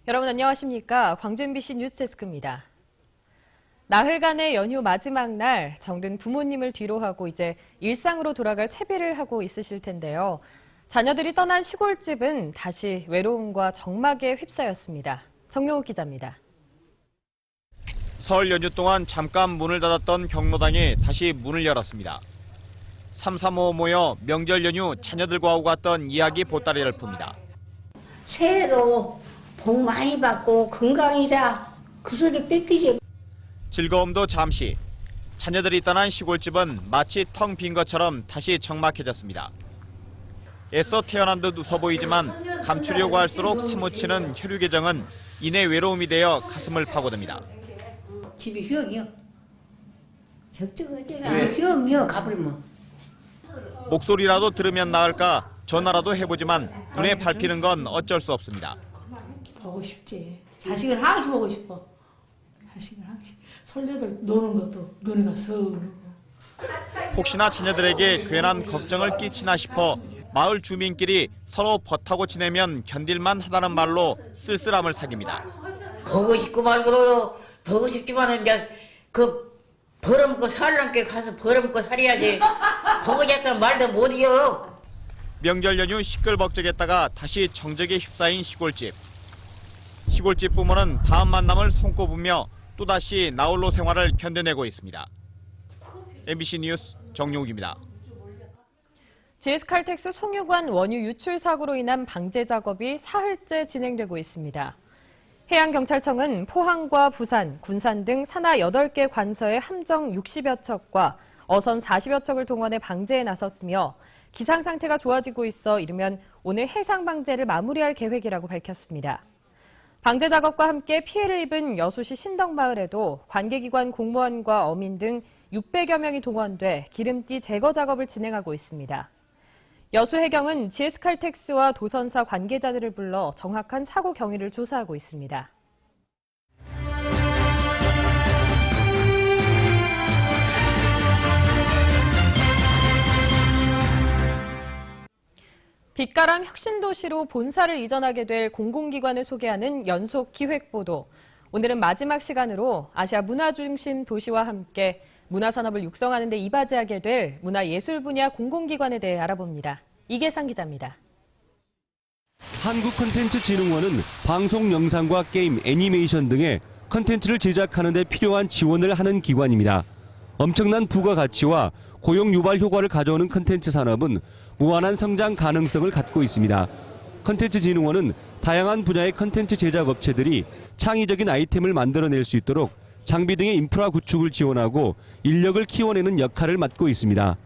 여러분 안녕하십니까? 광주 MBC 뉴스데스크입니다. 나흘간의 연휴 마지막 날 정든 부모님을 뒤로하고 이제 일상으로 돌아갈 채비를 하고 있으실 텐데요. 자녀들이 떠난 시골집은 다시 외로움과 적막에 휩싸였습니다. 정용욱 기자입니다. 설 연휴 동안 잠깐 문을 닫았던 경로당이 다시 문을 열었습니다. 삼삼오오 모여 명절 연휴 자녀들과 오고 갔던 이야기 보따리를 풉니다. 새해로 복 많이 받고 건강이라 그 소리 뺏기지. 즐거움도 잠시. 자녀들이 떠난 시골집은 마치 텅 빈 것처럼 다시 적막해졌습니다. 애써 태어난 듯 웃어 보이지만 감추려고 할수록 사무치는 혈육애정은 이내 외로움이 되어 가슴을 파고듭니다. 집이 휴영이요. 적적하지가. 집이 휴영이요. 가버리면. 목소리라도 들으면 나을까 전화라도 해보지만 눈에 밟히는 건 어쩔 수 없습니다. 보고 싶지. 자식을 항시 보고 싶어. 자식을 항시. 설레들 노는 것도 눈에가 서르고. 혹시나 자녀들에게 괜한 걱정을 끼치나 싶어 마을 주민끼리 서로 버타고 지내면 견딜만 하다는 말로 쓸쓸함을 사깁니다. 보고 싶고 말고도 보고 싶지만은 이제 그 벌어먹고 살람께 가서 벌어먹고 살아야지. 거기 잡던 말도 못이요. 명절 연휴 시끌벅적했다가 다시 정적에 휩싸인 시골집. 시골집 부모는 다음 만남을 손꼽으며 또다시 나홀로 생활을 견뎌내고 있습니다. MBC 뉴스 정용욱입니다. GS칼텍스 송유관 원유 유출 사고로 인한 방제 작업이 사흘째 진행되고 있습니다. 해양경찰청은 포항과 부산, 군산 등 산하 8개 관서의 함정 60여 척과 어선 40여 척을 동원해 방제에 나섰으며 기상 상태가 좋아지고 있어 이르면 오늘 해상 방제를 마무리할 계획이라고 밝혔습니다. 방제 작업과 함께 피해를 입은 여수시 신덕마을에도 관계기관 공무원과 어민 등 600여 명이 동원돼 기름띠 제거 작업을 진행하고 있습니다. 여수해경은 GS칼텍스와 도선사 관계자들을 불러 정확한 사고 경위를 조사하고 있습니다. 빛가람 혁신도시로 본사를 이전하게 될 공공기관을 소개하는 연속 기획보도. 오늘은 마지막 시간으로 아시아 문화중심 도시와 함께 문화산업을 육성하는 데 이바지하게 될 문화예술 분야 공공기관에 대해 알아봅니다. 이계상 기자입니다. 한국콘텐츠진흥원은 방송 영상과 게임, 애니메이션 등의 콘텐츠를 제작하는 데 필요한 지원을 하는 기관입니다. 엄청난 부가가치와 고용 유발 효과를 가져오는 콘텐츠 산업은 무한한 성장 가능성을 갖고 있습니다. 콘텐츠진흥원은 다양한 분야의 콘텐츠 제작 업체들이 창의적인 아이템을 만들어낼 수 있도록 장비 등의 인프라 구축을 지원하고 인력을 키워내는 역할을 맡고 있습니다.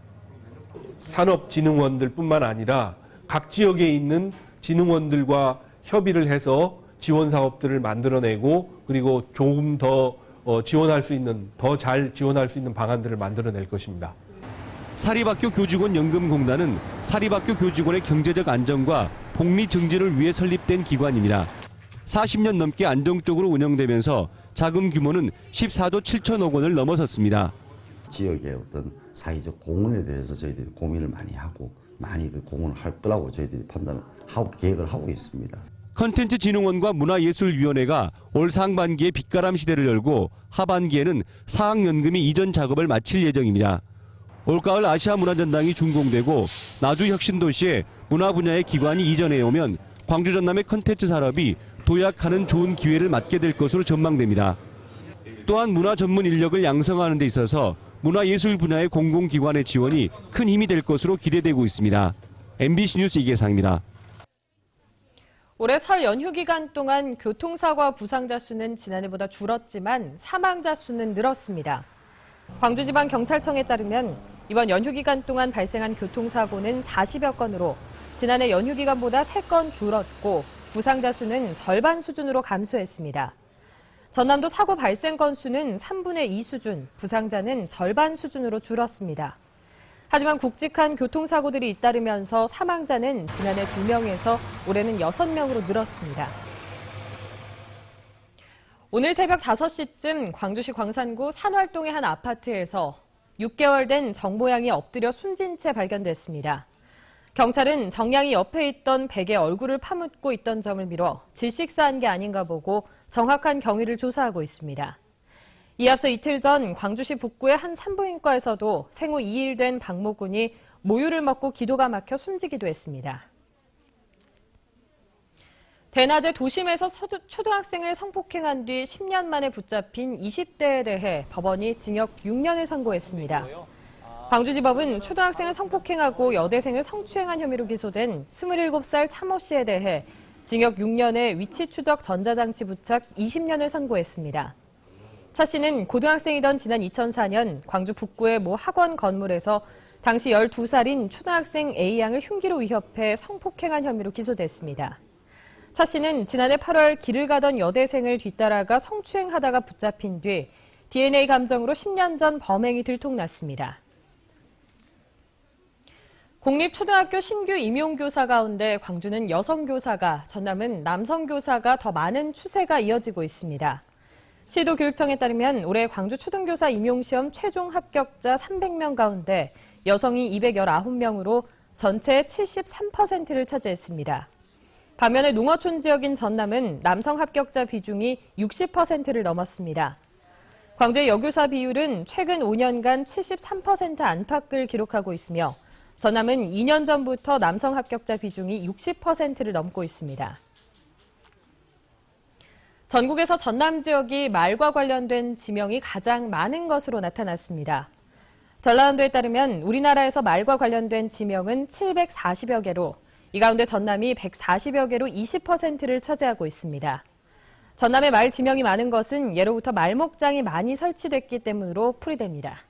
산업진흥원들뿐만 아니라 각 지역에 있는 진흥원들과 협의를 해서 지원 사업들을 만들어내고 그리고 조금 더 지원할 수 있는, 더 잘 지원할 수 있는 방안들을 만들어낼 것입니다. 사립학교 교직원 연금공단은 사립학교 교직원의 경제적 안정과 복리 증진을 위해 설립된 기관입니다. 40년 넘게 안정적으로 운영되면서 자금 규모는 14조 7천억 원을 넘어섰습니다. 지역의 어떤 사회적 공헌에 대해서 저희들이 고민을 많이 하고 많이 그 공헌을 할 거라고 저희들이 판단을 하고 계획을 하고 있습니다. 콘텐츠진흥원과 문화예술위원회가 올 상반기에 빛가람 시대를 열고 하반기에는 사학연금이 이전 작업을 마칠 예정입니다. 올가을 아시아 문화전당이 준공되고 나주 혁신도시에 문화 분야의 기관이 이전해 오면 광주 전남의 콘텐츠 산업이 도약하는 좋은 기회를 맞게 될 것으로 전망됩니다. 또한 문화 전문 인력을 양성하는 데 있어서 문화예술 분야의 공공기관의 지원이 큰 힘이 될 것으로 기대되고 있습니다. MBC 뉴스 이계상입니다. 올해 설 연휴 기간 동안 교통사고와 부상자 수는 지난해보다 줄었지만 사망자 수는 늘었습니다. 광주지방경찰청에 따르면 이번 연휴 기간 동안 발생한 교통사고는 40여 건으로 지난해 연휴 기간보다 3건 줄었고 부상자 수는 절반 수준으로 감소했습니다. 전남도 사고 발생 건수는 3분의 2 수준, 부상자는 절반 수준으로 줄었습니다. 하지만 굵직한 교통사고들이 잇따르면서 사망자는 지난해 2명에서 올해는 6명으로 늘었습니다. 오늘 새벽 5시쯤 광주시 광산구 산활동의 한 아파트에서 6개월 된 정모양이 엎드려 숨진 채 발견됐습니다. 경찰은 정량이 옆에 있던 백의 얼굴을 파묻고 있던 점을 미뤄 질식사한 게 아닌가 보고 정확한 경위를 조사하고 있습니다. 이 앞서 이틀 전 광주시 북구의 한 산부인과에서도 생후 2일 된 박모군이 모유를 먹고 기도가 막혀 숨지기도 했습니다. 대낮에 도심에서 초등학생을 성폭행한 뒤 10년 만에 붙잡힌 20대에 대해 법원이 징역 6년을 선고했습니다. 광주지법은 초등학생을 성폭행하고 여대생을 성추행한 혐의로 기소된 27살 차모 씨에 대해 징역 6년에 위치 추적 전자장치 부착 20년을 선고했습니다. 차 씨는 고등학생이던 지난 2004년 광주 북구의 모 학원 건물에서 당시 12살인 초등학생 A양을 흉기로 위협해 성폭행한 혐의로 기소됐습니다. 차 씨는 지난해 8월 길을 가던 여대생을 뒤따라가 성추행하다가 붙잡힌 뒤 DNA 감정으로 10년 전 범행이 들통났습니다. 공립초등학교 신규 임용교사 가운데 광주는 여성교사가, 전남은 남성교사가 더 많은 추세가 이어지고 있습니다. 시도교육청에 따르면 올해 광주 초등교사 임용시험 최종 합격자 300명 가운데 여성이 219명으로 전체의 73%를 차지했습니다. 반면에 농어촌 지역인 전남은 남성 합격자 비중이 60%를 넘었습니다. 광주의 여교사 비율은 최근 5년간 73% 안팎을 기록하고 있으며 전남은 2년 전부터 남성 합격자 비중이 60%를 넘고 있습니다. 전국에서 전남 지역이 말과 관련된 지명이 가장 많은 것으로 나타났습니다. 전라남도에 따르면 우리나라에서 말과 관련된 지명은 740여 개로 이 가운데 전남이 140여 개로 20%를 차지하고 있습니다. 전남의 말 지명이 많은 것은 예로부터 말목장이 많이 설치됐기 때문으로 풀이됩니다.